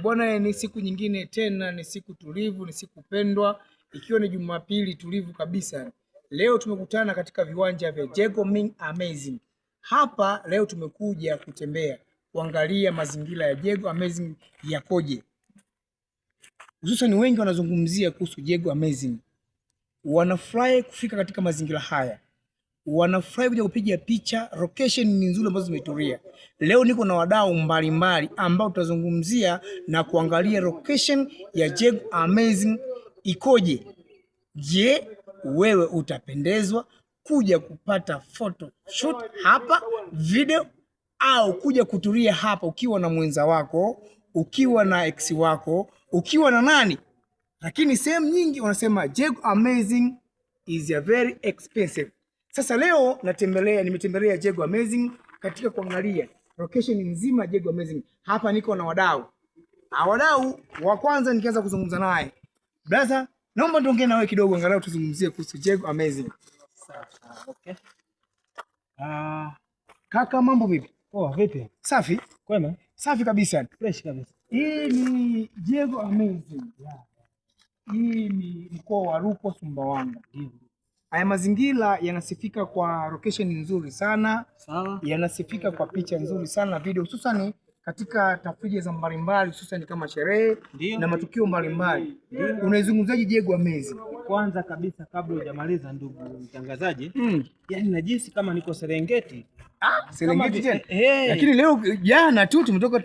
Bwana, ni siku nyingine tena, ni siku tulivu, ni siku pendwa, ikiwa ni Jumapili tulivu kabisa. Leo tumekutana katika viwanja vya Jego Ming Amazing. Hapa leo tumekuja kutembea, kuangalia mazingira ya Jego Amazing yakoje. Hususan wengi wanazungumzia kuhusu Jego Amazing. Wanafurahi kufika katika mazingira haya. Wanafurahi kuja kupiga picha, location ni nzuri ambazo zimetulia. Leo niko na wadau mbalimbali ambao tutazungumzia na kuangalia location ya Jego Amazing ikoje. Je, wewe utapendezwa kuja kupata photo shoot hapa, video, au kuja kutulia hapa ukiwa na mwenza wako, ukiwa na ex wako, ukiwa na nani? Lakini sehemu nyingi wanasema Jego Amazing is a very expensive. Sasa leo nimetembelea Jego Amazing katika kuangalia location nzima Jego Amazing. Hapa niko na wadau. Wadau wa kwanza nikianza kuzungumza naye. Brother, naomba tuongee na wewe kidogo angalau tuzungumzie kuhusu Jego Amazing. Okay. Kaka, mambo vipi? Vipi? Safi? Kwema? Safi kabisa. Fresh kabisa. Hii ni Jego Amazing. Hii ni mkoa wa Rukwa, Sumbawanga. Haya mazingira yanasifika kwa location nzuri sana. Sawa. Yanasifika kwa picha nzuri sana, video, hususan katika tafrija za mbalimbali, hususan kama sherehe na matukio mbalimbali. Unaizungumzaje Jego Amazing? Kwanza kabisa kabla hujamaliza ndugu mtangazaji, yani najisi kama niko Serengeti. Serengeti tena. Lakini leo jana tu tumetoka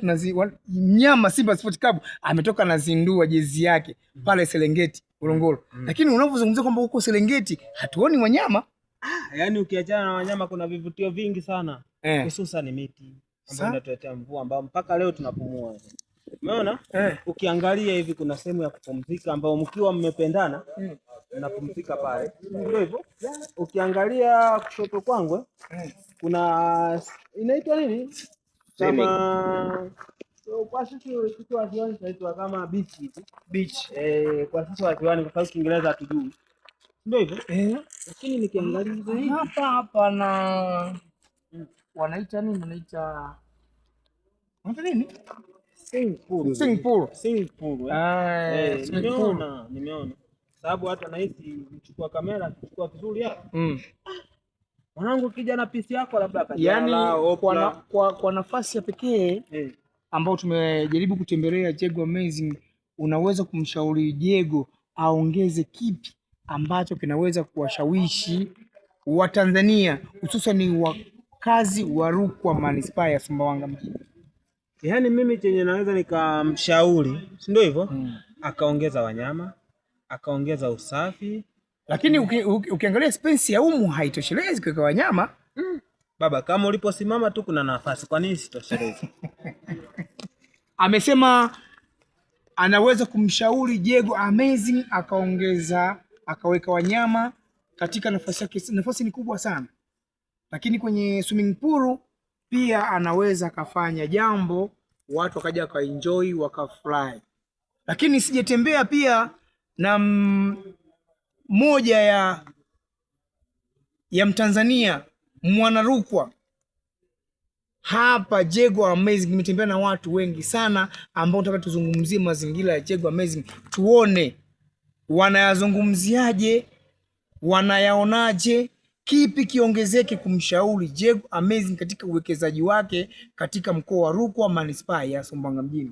mnyama Simba Sport Club ametoka nazindua jezi yake pale Serengeti Ngorongoro. Lakini unapozungumzia kwamba huko Serengeti hatuoni wanyama. Yani ukiachana na wanyama kuna vivutio vingi sana. Hususan miti ambayo inatuletea mvua ambao mpaka leo tunapumua. Umeona? Ukiangalia hivi kuna sehemu ya kupumzika ambao mkiwa mmependana mnapumzika pale. Ndio hivyo. Ukiangalia kushoto kwangu kuna inaitwa nini? Kama kwa sisi waziwani tunaitwa kama beach. Kwa sisi waziwani kwa sababu Kiingereza hatujui. Ndio hivyo. Lakini nikiangalia hivi hapa na wanaita nini? Wanaita nini? Swimming pool. Nimeona. Sababu hata nahisi nichukua kamera kuchukua vizuri hapa. Mwanangu kija na pisi yako labda yani kwa nafasi ya pekee ambao tumejaribu kutembelea Jego Amazing, unaweza kumshauri Jego aongeze kipi ambacho kinaweza kuwashawishi Watanzania hususan wakazi wa Rukwa manispaa ya Sumbawanga mjini? Yaani mimi chenye naweza nikamshauri, si ndio hivyo? Akaongeza wanyama, akaongeza usafi. Lakini ukiangalia space ya umu haitoshelezi kwa wanyama. Baba, kama uliposimama tu kuna nafasi, kwa nini sitoshelezi? Amesema anaweza kumshauri Jego Amazing akaweka wanyama katika nafasi yake. Nafasi ni kubwa sana. Lakini kwenye swimming pool pia anaweza akafanya jambo watu wakaja wakaenjoy wakafurahi. Lakini sijetembea pia na moja ya Mtanzania mwana Rukwa hapa Jego Amazing. Nimetembea na watu wengi sana ambao nataka tuzungumzie mazingira ya Jego Amazing, tuone wanayazungumziaje, wanayaonaje, kipi kiongezeke kumshauri Jego Amazing katika uwekezaji wake katika mkoa wa Rukwa manispaa ya Sumbawanga mjini.